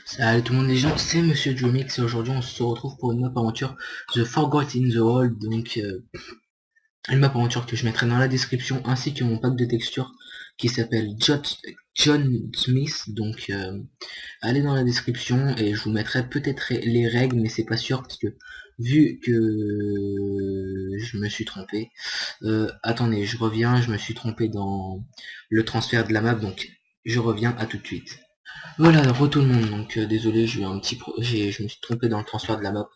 Salut tout le monde les gens, c'est Monsieur Dreamix et aujourd'hui on se retrouve pour une map aventure The Forgotten the World, donc une map aventure que je mettrai dans la description ainsi que mon pack de textures qui s'appelle John Smith, donc allez dans la description et je vous mettrai peut-être les règles mais c'est pas sûr parce que vu que je me suis trompé, attendez je reviens, je me suis trompé dans le transfert de la map donc je reviens à tout de suite. Voilà, re tout le monde, donc désolé, j'ai eu un petit je me suis trompé dans le transfert de la map.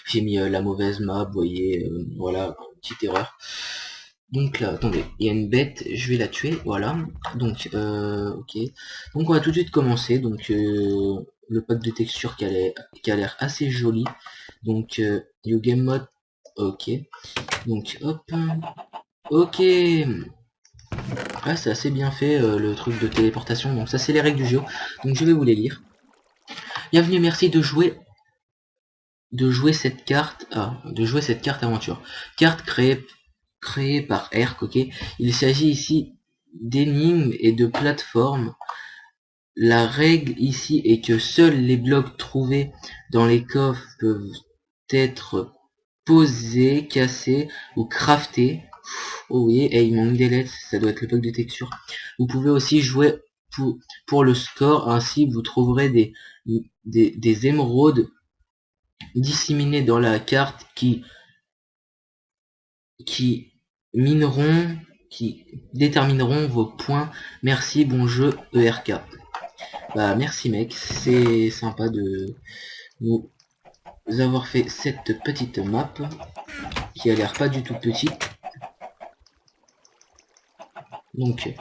J'ai mis la mauvaise map, vous voyez, voilà, petite erreur. Donc là, attendez, il y a une bête, je vais la tuer, voilà. Donc, ok. Donc on va tout de suite commencer, donc le pack de texture qui a l'air assez joli. Donc, New Game Mode, ok. Donc, hop, ok. Ah, c'est assez bien fait, le truc de téléportation, donc ça c'est les règles du jeu. Donc je vais vous les lire. Bienvenue, merci de jouer cette carte aventure. Carte créée par Erk, ok. Il s'agit ici d'énigmes et de plateformes. La règle ici est que seuls les blocs trouvés dans les coffres peuvent être posés, cassés ou craftés. Oh oui, et il manque des lettres, ça doit être le pack de texture. Vous pouvez aussi jouer pour le score, ainsi vous trouverez des émeraudes disséminés dans la carte qui mineront, qui détermineront vos points. Merci, bon jeu ERK. Bah merci mec, c'est sympa de nous avoir fait cette petite map qui a l'air pas du tout petite. Donc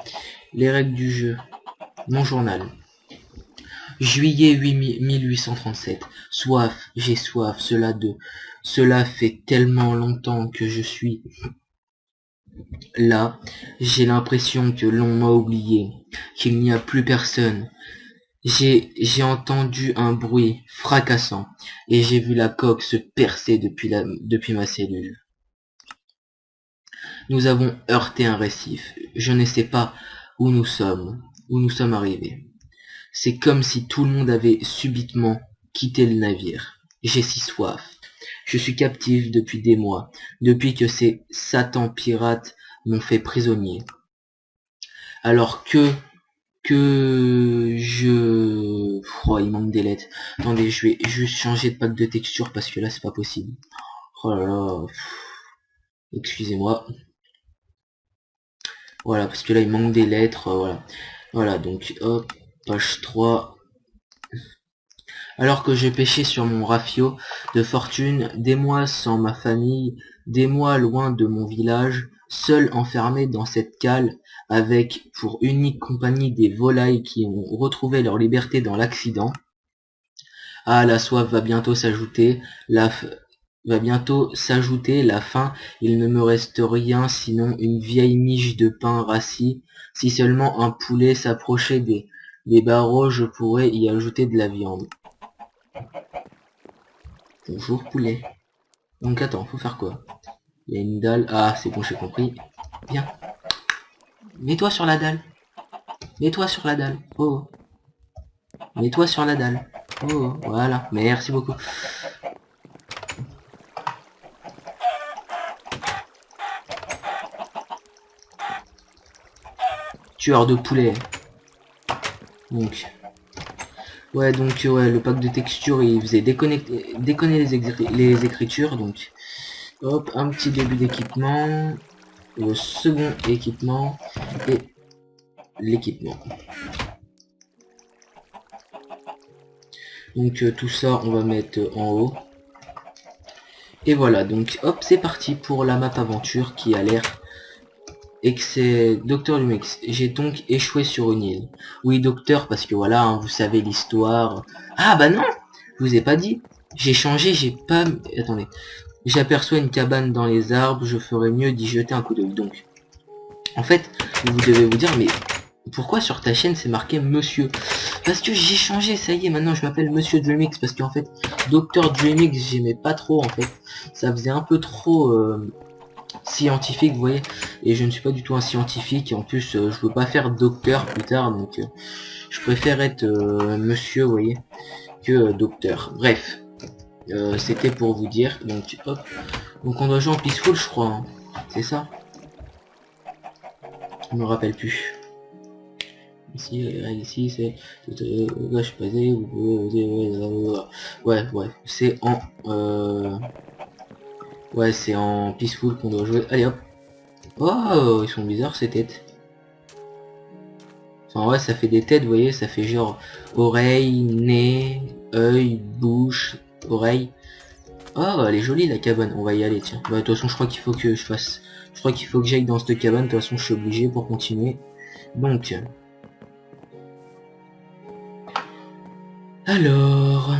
les règles du jeu, mon journal. Juillet 1837. Soif, j'ai soif, cela fait tellement longtemps que je suis là, j'ai l'impression que l'on m'a oublié, qu'il n'y a plus personne. J'ai entendu un bruit fracassant et j'ai vu la coque se percer depuis ma cellule. Nous avons heurté un récif. Je ne sais pas où nous sommes arrivés. C'est comme si tout le monde avait subitement quitté le navire. J'ai si soif. Je suis captif depuis des mois, depuis que ces satans pirates m'ont fait prisonnier. Alors que je... Oh, il manque des lettres. Attendez, je vais juste changer de pack de texture parce que là, c'est pas possible. Oh là là. Excusez-moi. Voilà, parce que là, il manque des lettres. Voilà. Voilà, donc, hop, page 3. Alors que je pêchais sur mon rafio de fortune, des mois sans ma famille, des mois loin de mon village, seul enfermé dans cette cale, avec pour unique compagnie des volailles qui ont retrouvé leur liberté dans l'accident. Ah, la soif va bientôt s'ajouter, la faim, il ne me reste rien sinon une vieille miche de pain rassis. Si seulement un poulet s'approchait des barreaux, je pourrais y ajouter de la viande. Bonjour poulet. Donc attends, faut faire quoi? Il y a une dalle. Ah, c'est bon, j'ai compris. Viens. Mets-toi sur la dalle. Mets-toi sur la dalle. Oh. Mets-toi sur la dalle. Oh, voilà. Merci beaucoup. Tueur de poulet. Donc. Ouais, donc ouais, le pack de texture, il faisait déconner les écritures. Donc, hop, un petit début d'équipement. Le second équipement. Et l'équipement. Donc tout ça, on va mettre en haut. Et voilà, donc hop, c'est parti pour la map aventure qui a l'air et que c'est Docteur Lumix. J'ai donc échoué sur une île. Oui, docteur, parce que voilà, hein, vous savez l'histoire. Ah bah non, je vous ai pas dit. J'ai changé, j'ai pas... Attendez. J'aperçois une cabane dans les arbres, je ferais mieux d'y jeter un coup d'œil. Donc, en fait, vous devez vous dire, mais pourquoi sur ta chaîne c'est marqué monsieur? Parce que j'ai changé, ça y est, maintenant je m'appelle Monsieur Dreamix, parce qu'en fait, Docteur Dreamix, j'aimais pas trop, en fait. Ça faisait un peu trop... scientifique, vous voyez, et je ne suis pas du tout un scientifique, et en plus je veux pas faire docteur plus tard, donc je préfère être monsieur, vous voyez. que docteur. Bref, c'était pour vous dire. Donc hop, donc on doit jouer en peaceful, je crois, hein. C'est ça? Je me rappelle plus. Ici c'est là je suis passé, ouais, c'est en ouais, c'est en peaceful qu'on doit jouer. Allez hop. Oh, ils sont bizarres ces têtes. Enfin ouais, ça fait des têtes, vous voyez, ça fait genre oreille, nez, œil, bouche, oreille. Oh, elle est jolie la cabane, on va y aller, tiens. Bah, de toute façon, je crois qu'il faut que je fasse... Je crois qu'il faut que j'aille dans cette cabane, de toute façon, je suis obligé pour continuer. Donc... Alors...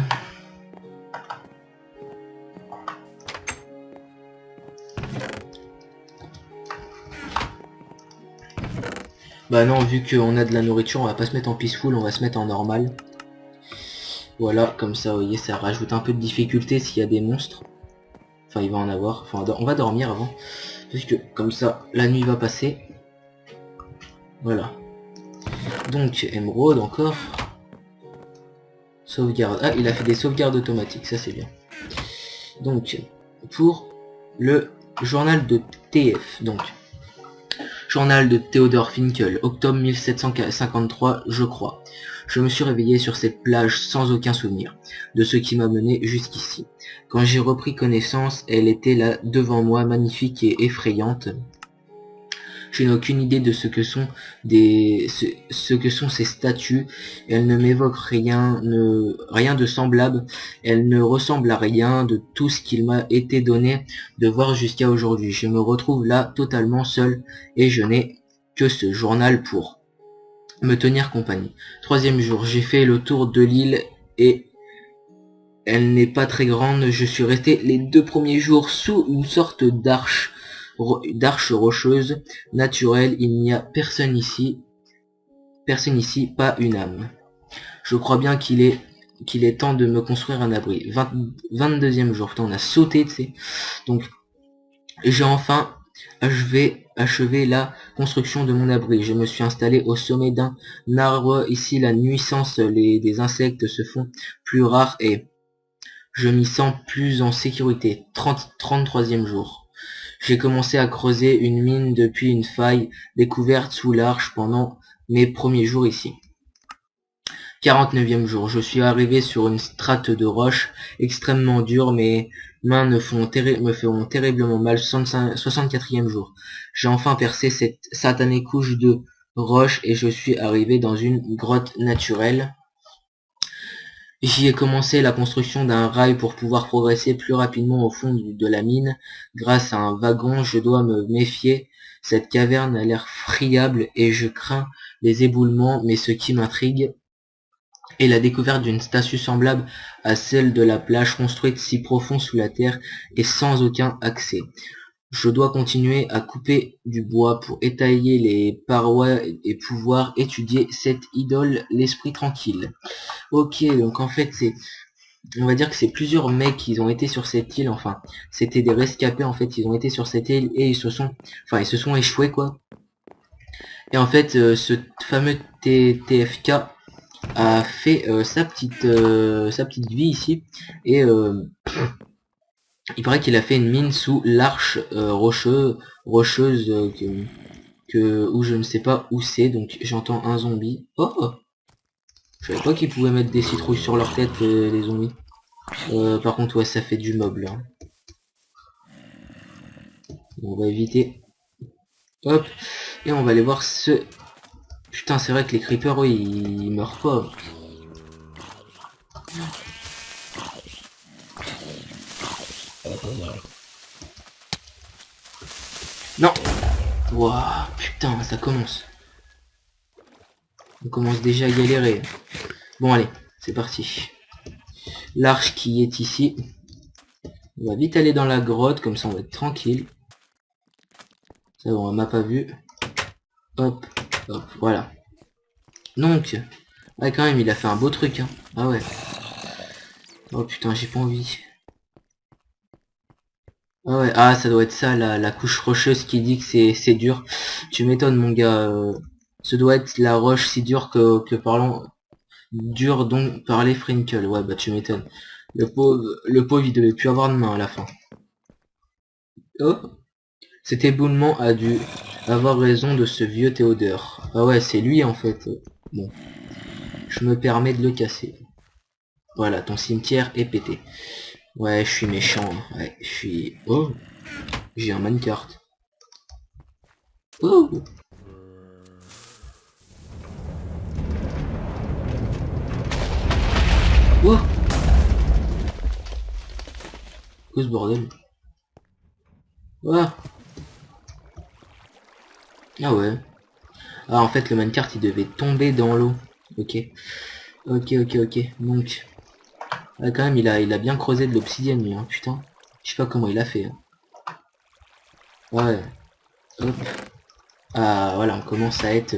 Bah non, vu qu'on a de la nourriture, on va pas se mettre en peaceful, on va se mettre en normal. Voilà, comme ça, vous voyez, ça rajoute un peu de difficulté s'il y a des monstres. Enfin, il va en avoir. Enfin, on va dormir avant. Parce que, comme ça, la nuit va passer. Voilà. Donc, émeraude encore. Sauvegarde. Ah, il a fait des sauvegardes automatiques, ça c'est bien. Donc, pour le journal de TF, donc, journal de Theodor Finkel, octobre 1753, je crois. Je me suis réveillé sur cette plage sans aucun souvenir de ce qui m'a mené jusqu'ici. Quand j'ai repris connaissance, elle était là devant moi, magnifique et effrayante. Je n'ai aucune idée de ce que sont ces statues. Elles ne m'évoquent rien de semblable. Elles ne ressemblent à rien de tout ce qu'il m'a été donné de voir jusqu'à aujourd'hui. Je me retrouve là totalement seul et je n'ai que ce journal pour me tenir compagnie. Troisième jour, j'ai fait le tour de l'île et elle n'est pas très grande. Je suis resté les 2 premiers jours sous une sorte d'arche rocheuse naturelle. Il n'y a personne ici, pas une âme. Je crois bien qu'il est temps de me construire un abri. 22e jour, putain, on a sauté, tu sais. Donc, j'ai enfin achevé la construction de mon abri. Je me suis installé au sommet d'un arbre. Ici, la nuisance des insectes se font plus rares et je m'y sens plus en sécurité. 33e jour. J'ai commencé à creuser une mine depuis une faille découverte sous l'arche pendant mes premiers jours ici. 49e jour. Je suis arrivé sur une strate de roche extrêmement dure. Mes mains me font terriblement mal. 64e jour. J'ai enfin percé cette satanée couche de roche et je suis arrivé dans une grotte naturelle. J'y ai commencé la construction d'un rail pour pouvoir progresser plus rapidement au fond de la mine. Grâce à un wagon, je dois me méfier. Cette caverne a l'air friable et je crains les éboulements, mais ce qui m'intrigue est la découverte d'une statue semblable à celle de la plage construite si profond sous la terre et sans aucun accès. Je dois continuer à couper du bois pour étayer les parois et pouvoir étudier cette idole, l'esprit tranquille. Ok, donc en fait on va dire que c'est plusieurs mecs qui ont été sur cette île, enfin c'était des rescapés en fait, ils ont été sur cette île et ils se sont échoués quoi. Et en fait ce fameux TFK a fait sa petite vie ici et il paraît qu'il a fait une mine sous l'arche rocheuse où je ne sais pas où c'est. Donc j'entends un zombie. Oh, je savais pas qu'ils pouvaient mettre des citrouilles sur leur tête les zombies. Par contre ouais, ça fait du mob là. On va éviter. Hop, et on va aller voir ce... Putain, c'est vrai que les creepers, oui, ils meurent pas. Non. Waouh, putain, ça commence. On commence déjà à galérer. Bon, allez, c'est parti. L'arche qui est ici. On va vite aller dans la grotte, comme ça on va être tranquille. Ça va, on m'a pas vu. Hop, hop, voilà. Donc, ouais, quand même, il a fait un beau truc, hein. Ah ouais. Oh putain, j'ai pas envie. Ah ouais, ah ça doit être ça, la couche rocheuse qui dit que c'est dur. Tu m'étonnes mon gars. Ce doit être la roche si dure que parlant. Dur donc parler Frinkle. Ouais, bah tu m'étonnes. Le pauvre, il devait plus avoir de main à la fin. Oh, cet éboulement a dû avoir raison de ce vieux Théodore. Ah ouais, c'est lui en fait. Bon, je me permets de le casser. Voilà, ton cimetière est pété. Ouais, je suis méchant. Ouais, je suis... Oh, j'ai un minecart. Oh, oh, quoi ce bordel? Ah, ah ouais. Ah, en fait, le minecart, il devait tomber dans l'eau. Ok. Ok, ok, ok. Donc, ah, quand même, il a bien creusé de l'obsidienne, lui, hein, putain. Je sais pas comment il a fait. Hein. Ouais. Hop. Ah, voilà, on commence à être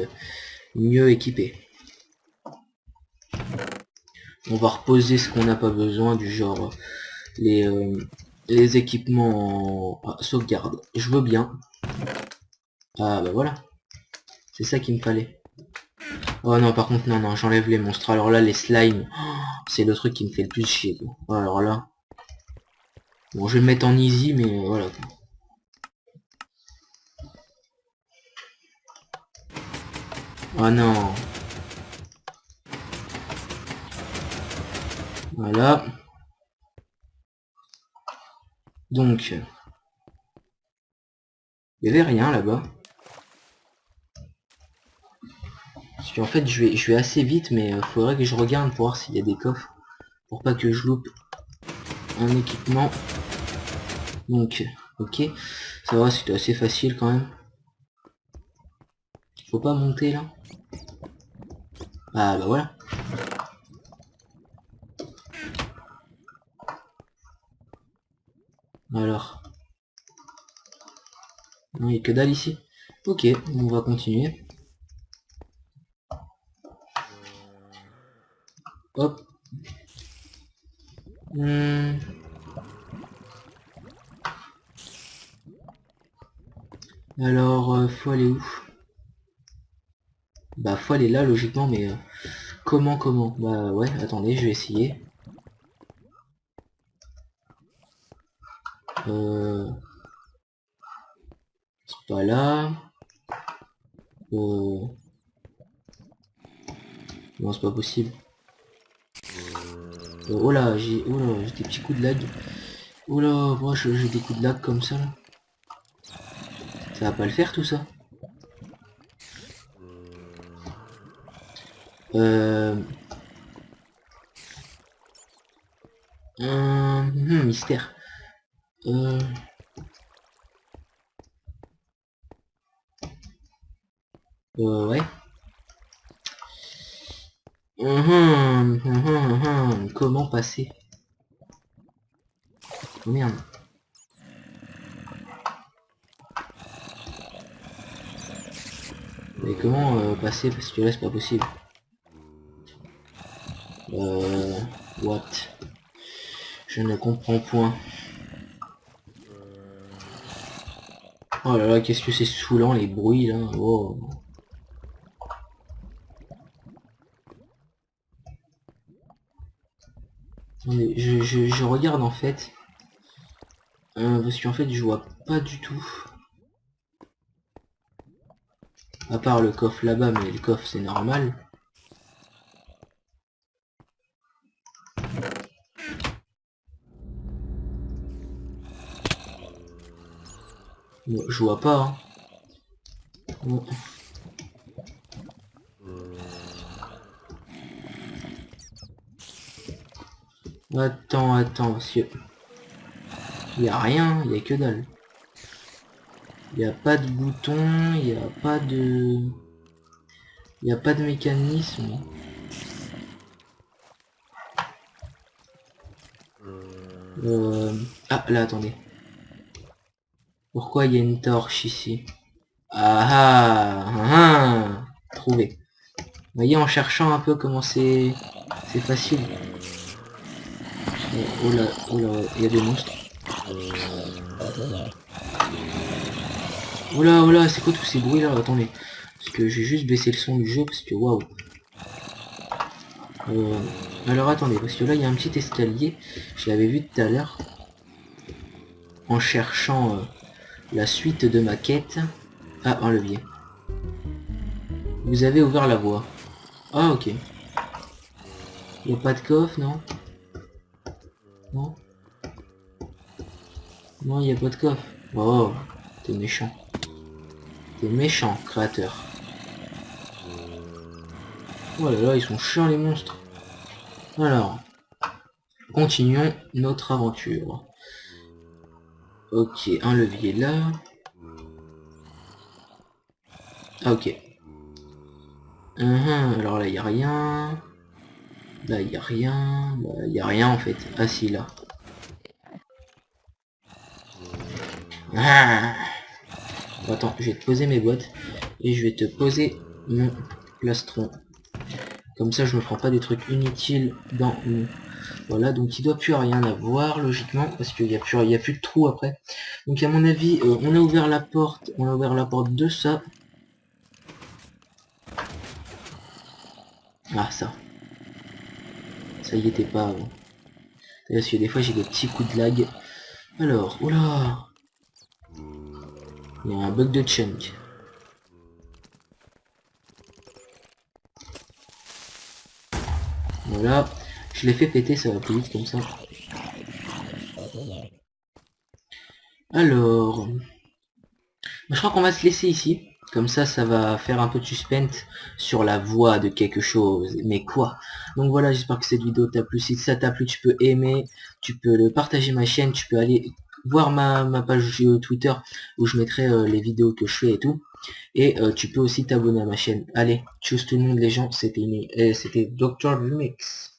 mieux équipé. On va reposer ce qu'on n'a pas besoin, du genre les, euh, les équipements en sauvegarde. Je veux bien. Ah, bah voilà. C'est ça qu'il me fallait. Oh non, par contre, non, non, j'enlève les monstres. Alors là, les slimes, c'est le truc qui me fait le plus chier, quoi. Oh, alors là... Bon, je vais le mettre en easy, mais voilà. Oh non. Voilà. Donc, il y avait rien là-bas. Parce qu'en fait, je vais assez vite, mais faudrait que je regarde pour voir s'il y a des coffres. Pour pas que je loupe un équipement. Donc, ok. Ça va, c'était assez facile quand même. Faut pas monter là. Ah bah voilà. Alors. Non, il y a que dalle ici. Ok, on va continuer. Hop. Hmm. Alors, faut aller où? Bah faut aller là logiquement, mais comment? Bah ouais, attendez, je vais essayer. Euh, c'est pas là. Non, c'est pas possible. Oh là, j'ai des petits coups de lag. Oh là, moi j'ai des coups de lag comme ça là. Ça va pas le faire tout ça. Euh... mystère. Euh... ouais. Comment passer? Oh merde. Mais comment passer? Parce que là c'est pas possible. Euh... What? Je ne comprends point. Oh là là, qu'est-ce que c'est saoulant les bruits là. Oh. Attendez, je regarde en fait. Parce qu'en fait je vois pas du tout. À part le coffre là-bas, mais le coffre c'est normal. Bon, je vois pas. Hein. Bon. Attends, parce que... Y a rien, y a que dalle. Y a pas de bouton, y a pas de... Y a pas de mécanisme. Ah, là, attendez. Pourquoi il y a une torche ici? Trouvé. Vous voyez, en cherchant un peu comment c'est facile. Oh là, il y a des monstres. Oh là, c'est quoi tous ces bruits là? Attendez. Parce que j'ai juste baissé le son du jeu parce que waouh. Alors attendez, parce que là il y a un petit escalier, je l'avais vu tout à l'heure, en cherchant la suite de ma quête. Ah, un levier. Vous avez ouvert la voie. Ah, ok. Il n'y a pas de coffre, non? Non? Non, il n'y a pas de coffre. Oh, t'es méchant. T'es méchant, créateur. Oh là là, ils sont chiants les monstres. Alors, continuons notre aventure. Ok, un levier là. Ah, ok. Alors là, il n'y a rien. Là, il n'y a rien. Là, il n'y a rien en fait. Ah si, là. Ah. Attends, je vais te poser mes boîtes. Et je vais te poser mon plastron. Comme ça, je me prends pas des trucs inutiles dans mon... Voilà, donc il doit plus rien avoir, logiquement, parce qu'il y a plus de trou après. Donc à mon avis, on a ouvert la porte de ça. Ah, ça y était pas avant. Parce que des fois j'ai des petits coups de lag. Alors, oula, il y a un bug de chunk. Voilà, je l'ai fait péter, ça va plus vite comme ça. Alors, je crois qu'on va se laisser ici. Comme ça va faire un peu de suspense sur la voie de quelque chose. Mais quoi? Donc voilà, j'espère que cette vidéo t'a plu. Si ça t'a plu, tu peux aimer, tu peux le partager ma chaîne, tu peux aller voir ma page Twitter où je mettrai les vidéos que je fais et tout. Et tu peux aussi t'abonner à ma chaîne. Allez, tchuss tout le monde les gens, c'était Dr. Remix.